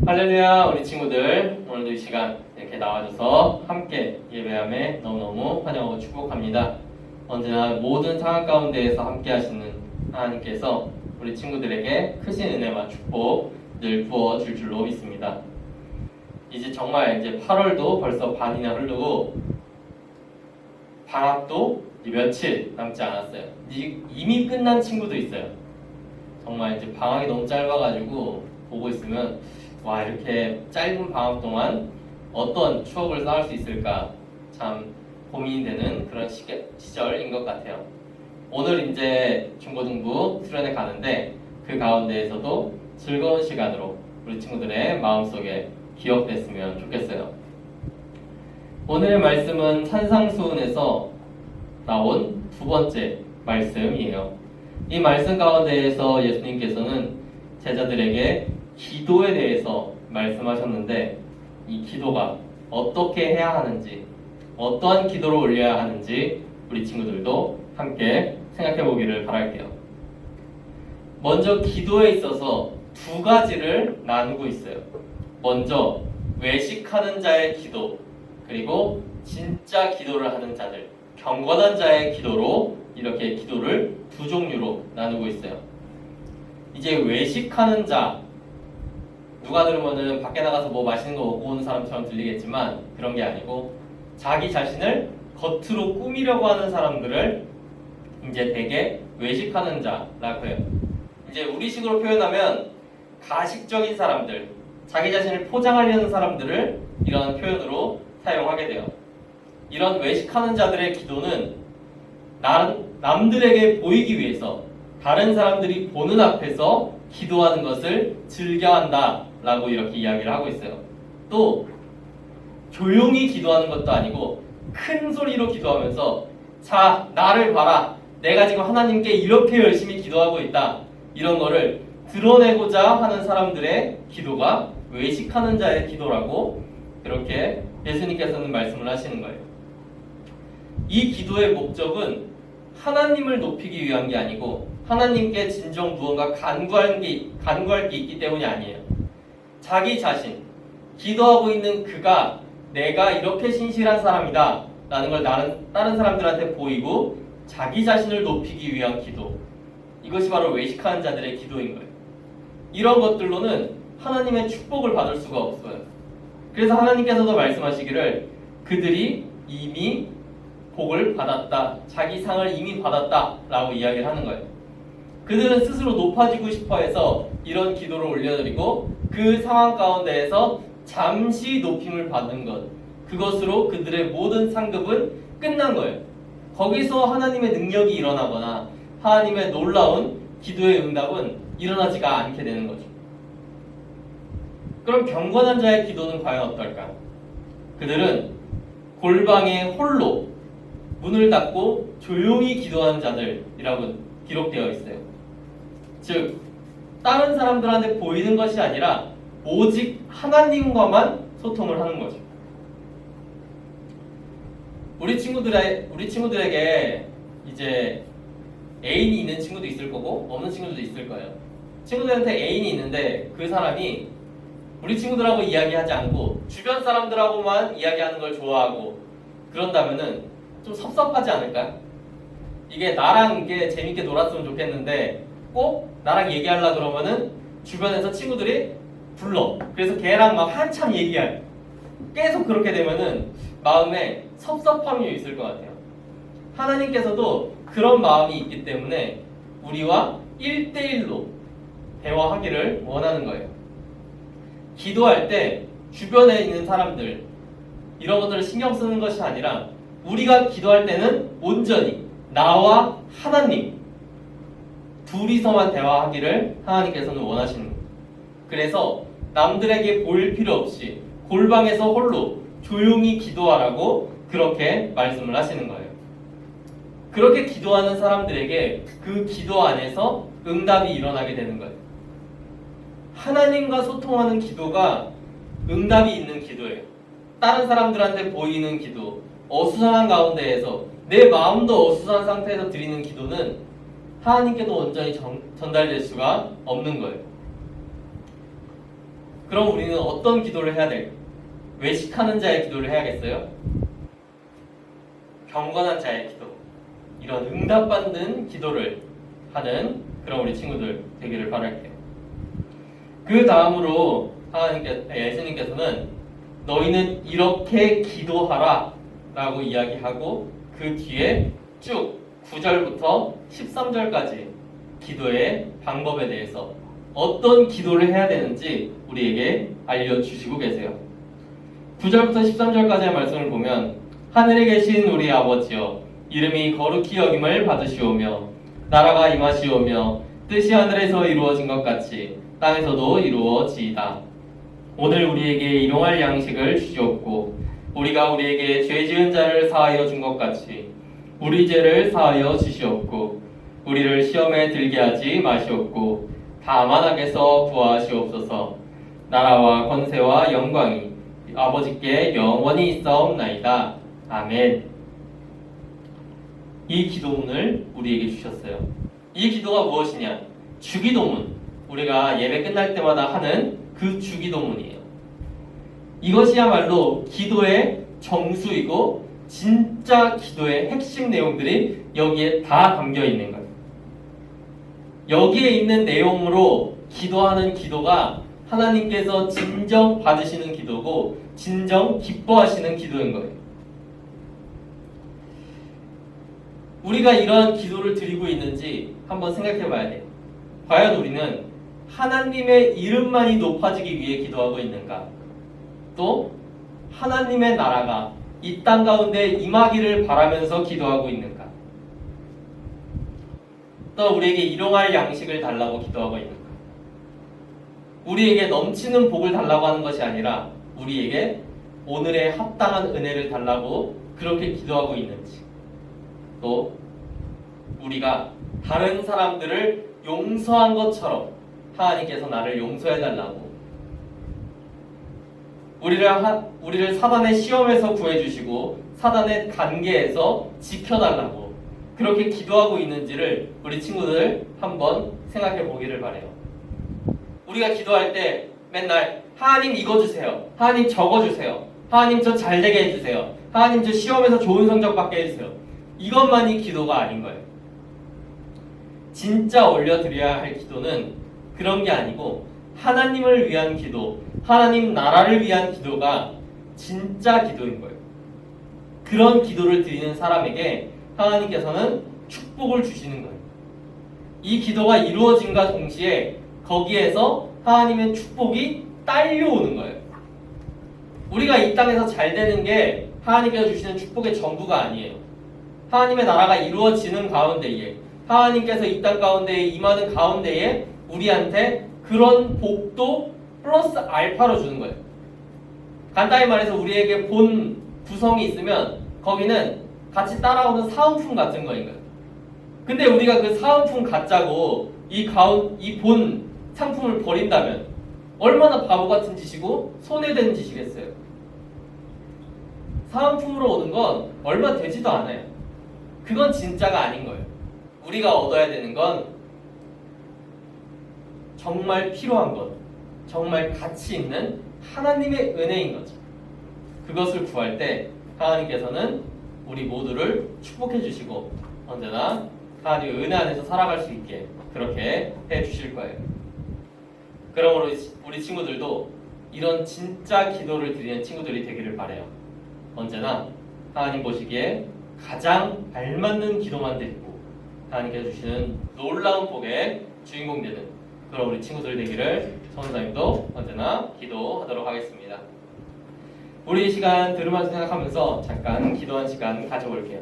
할렐루야, 우리 친구들, 오늘도 이 시간 이렇게 나와줘서 함께 예배함에 너무너무 환영하고 축복합니다. 언제나 모든 상황 가운데에서 함께 하시는 하나님께서 우리 친구들에게 크신 은혜와 축복 늘 부어줄 줄로 믿습니다. 이제 정말 이제 8월도 벌써 반이나 흐르고 방학도 며칠 남지 않았어요. 이미 끝난 친구도 있어요. 정말 이제 방학이 너무 짧아가지고 보고 있으면 와, 이렇게 짧은 방학 동안 어떤 추억을 쌓을 수 있을까 참 고민이 되는 그런 시절인 것 같아요. 오늘 이제 중고등부 수련회 가는데 그 가운데에서도 즐거운 시간으로 우리 친구들의 마음속에 기억됐으면 좋겠어요. 오늘 말씀은 산상수훈에서 나온 두 번째 말씀이에요. 이 말씀 가운데에서 예수님께서는 제자들에게 기도에 대해서 말씀하셨는데 이 기도가 어떻게 해야 하는지, 어떠한 기도를 올려야 하는지 우리 친구들도 함께 생각해 보기를 바랄게요. 먼저 기도에 있어서 두 가지를 나누고 있어요. 먼저 외식하는 자의 기도, 그리고 진짜 기도를 하는 자들, 경건한 자의 기도로 이렇게 기도를 두 종류로 나누고 있어요. 이제 외식하는 자, 누가 들으면은 밖에 나가서 뭐 맛있는 거 먹고 오는 사람처럼 들리겠지만 그런 게 아니고 자기 자신을 겉으로 꾸미려고 하는 사람들을 이제 대개 외식하는 자라고 해요. 이제 우리식으로 표현하면 가식적인 사람들, 자기 자신을 포장하려는 사람들을 이런 표현으로 사용하게 돼요. 이런 외식하는 자들의 기도는 남들에게 보이기 위해서 다른 사람들이 보는 앞에서 기도하는 것을 즐겨한다 라고 이렇게 이야기를 하고 있어요. 또 조용히 기도하는 것도 아니고 큰 소리로 기도하면서 자, 나를 봐라, 내가 지금 하나님께 이렇게 열심히 기도하고 있다, 이런 거를 드러내고자 하는 사람들의 기도가 외식하는 자의 기도라고 이렇게 예수님께서는 말씀을 하시는 거예요. 이 기도의 목적은 하나님을 높이기 위한 게 아니고 하나님께 진정 무언가 간구할 게 있기 때문이 아니에요. 자기 자신, 기도하고 있는 그가 내가 이렇게 신실한 사람이다 라는 걸 다른 사람들한테 보이고 자기 자신을 높이기 위한 기도, 이것이 바로 외식하는 자들의 기도인 거예요. 이런 것들로는 하나님의 축복을 받을 수가 없어요. 그래서 하나님께서도 말씀하시기를 그들이 이미 복을 받았다, 자기 상을 이미 받았다 라고 이야기를 하는 거예요. 그들은 스스로 높아지고 싶어 해서 이런 기도를 올려드리고 그 상황 가운데에서 잠시 높임을 받은 것, 그것으로 그들의 모든 상급은 끝난 거예요. 거기서 하나님의 능력이 일어나거나 하나님의 놀라운 기도의 응답은 일어나지가 않게 되는 거죠. 그럼 경건한 자의 기도는 과연 어떨까? 그들은 골방에 홀로 문을 닫고 조용히 기도하는 자들이라고 기록되어 있어요. 즉, 다른 사람들한테 보이는 것이 아니라 오직 하나님과만 소통을 하는 거죠. 우리 친구들에게 이제 애인이 있는 친구도 있을 거고 없는 친구들도 있을 거예요. 친구들한테 애인이 있는데 그 사람이 우리 친구들하고 이야기하지 않고 주변 사람들하고만 이야기하는 걸 좋아하고 그런다면은 좀 섭섭하지 않을까요? 이게 나랑 이게 재밌게 놀았으면 좋겠는데 꼭 나랑 얘기하려고 그러면은 주변에서 친구들이 불러. 그래서 걔랑 막 한참 얘기할. 계속 그렇게 되면은 마음에 섭섭함이 있을 것 같아요. 하나님께서도 그런 마음이 있기 때문에 우리와 1대1로 대화하기를 원하는 거예요. 기도할 때 주변에 있는 사람들, 이런 것들을 신경 쓰는 것이 아니라 우리가 기도할 때는 온전히 나와 하나님 둘이서만 대화하기를 하나님께서는 원하시는 거예요. 그래서 남들에게 보일 필요 없이 골방에서 홀로 조용히 기도하라고 그렇게 말씀을 하시는 거예요. 그렇게 기도하는 사람들에게 그 기도 안에서 응답이 일어나게 되는 거예요. 하나님과 소통하는 기도가 응답이 있는 기도예요. 다른 사람들한테 보이는 기도, 어수선한 가운데에서 내 마음도 어수선한 상태에서 드리는 기도는 하나님께도 온전히 전달될 수가 없는 거예요. 그럼 우리는 어떤 기도를 해야 될까요? 외식하는 자의 기도를 해야겠어요? 경건한 자의 기도, 이런 응답받는 기도를 하는 그런 우리 친구들 되기를 바랄게요. 그 다음으로 예수님께서는 너희는 이렇게 기도하라 라고 이야기하고 그 뒤에 쭉 9절부터 13절까지 기도의 방법에 대해서 어떤 기도를 해야 되는지 우리에게 알려주시고 계세요. 9절부터 13절까지의 말씀을 보면 하늘에 계신 우리 아버지여 이름이 거룩히 여김을 받으시오며 나라가 임하시오며 뜻이 하늘에서 이루어진 것 같이 땅에서도 이루어지이다. 오늘 우리에게 일용할 양식을 주시옵고 우리가 우리에게 죄 지은 자를 사하여 준 것 같이 우리 죄를 사하여 주시옵고 우리를 시험에 들게 하지 마시옵고 다만 악에서 구하시옵소서. 나라와 권세와 영광이 아버지께 영원히 있사옵나이다. 아멘. 이 기도문을 우리에게 주셨어요. 이 기도가 무엇이냐? 주기도문. 우리가 예배 끝날 때마다 하는 그 주기도문이에요. 이것이야말로 기도의 정수이고 진짜 기도의 핵심 내용들이 여기에 다 담겨 있는 거예요. 여기에 있는 내용으로 기도하는 기도가 하나님께서 진정 받으시는 기도고 진정 기뻐하시는 기도인 거예요. 우리가 이러한 기도를 드리고 있는지 한번 생각해 봐야 돼요. 과연 우리는 하나님의 이름만이 높아지기 위해 기도하고 있는가? 또 하나님의 나라가 이 땅 가운데 임하기를 바라면서 기도하고 있는가? 또 우리에게 일용할 양식을 달라고 기도하고 있는가? 우리에게 넘치는 복을 달라고 하는 것이 아니라 우리에게 오늘의 합당한 은혜를 달라고 그렇게 기도하고 있는지, 또 우리가 다른 사람들을 용서한 것처럼 하나님께서 나를 용서해달라고, 우리를 사단의 시험에서 구해주시고 사단의 관계에서 지켜달라고 그렇게 기도하고 있는지를 우리 친구들 한번 생각해 보기를 바래요. 우리가 기도할 때 맨날 하나님 이거 주세요, 하나님 저거 주세요, 하나님 저 잘되게 해주세요, 하나님 저 시험에서 좋은 성적 받게 해주세요, 이것만이 기도가 아닌 거예요. 진짜 올려드려야 할 기도는 그런 게 아니고 하나님을 위한 기도, 하나님 나라를 위한 기도가 진짜 기도인 거예요. 그런 기도를 드리는 사람에게 하나님께서는 축복을 주시는 거예요. 이 기도가 이루어짐과 동시에 거기에서 하나님의 축복이 딸려오는 거예요. 우리가 이 땅에서 잘 되는 게 하나님께서 주시는 축복의 전부가 아니에요. 하나님의 나라가 이루어지는 가운데에, 하나님께서 이 땅 가운데에 임하는 가운데에 우리한테 그런 복도 플러스 알파로 주는 거예요. 간단히 말해서 우리에게 본 구성이 있으면 거기는 같이 따라오는 사은품 같은 거인 거예요. 근데 우리가 그 사은품 갖자고 이 본 상품을 버린다면 얼마나 바보 같은 짓이고 손해되는 짓이겠어요. 사은품으로 오는 건 얼마 되지도 않아요. 그건 진짜가 아닌 거예요. 우리가 얻어야 되는 건 정말 필요한 것, 정말 가치 있는 하나님의 은혜인 거죠. 그것을 구할 때 하나님께서는 우리 모두를 축복해 주시고 언제나 하나님의 은혜 안에서 살아갈 수 있게 그렇게 해 주실 거예요. 그러므로 우리 친구들도 이런 진짜 기도를 드리는 친구들이 되기를 바라요. 언제나 하나님 보시기에 가장 알맞는 기도만 드리고 하나님께서 주시는 놀라운 복의 주인공 되는 그런 우리 친구들 되기를 선생님도 언제나 기도하도록 하겠습니다. 우리 이 시간 들으면서 생각하면서 잠깐 기도한 시간 가져볼게요.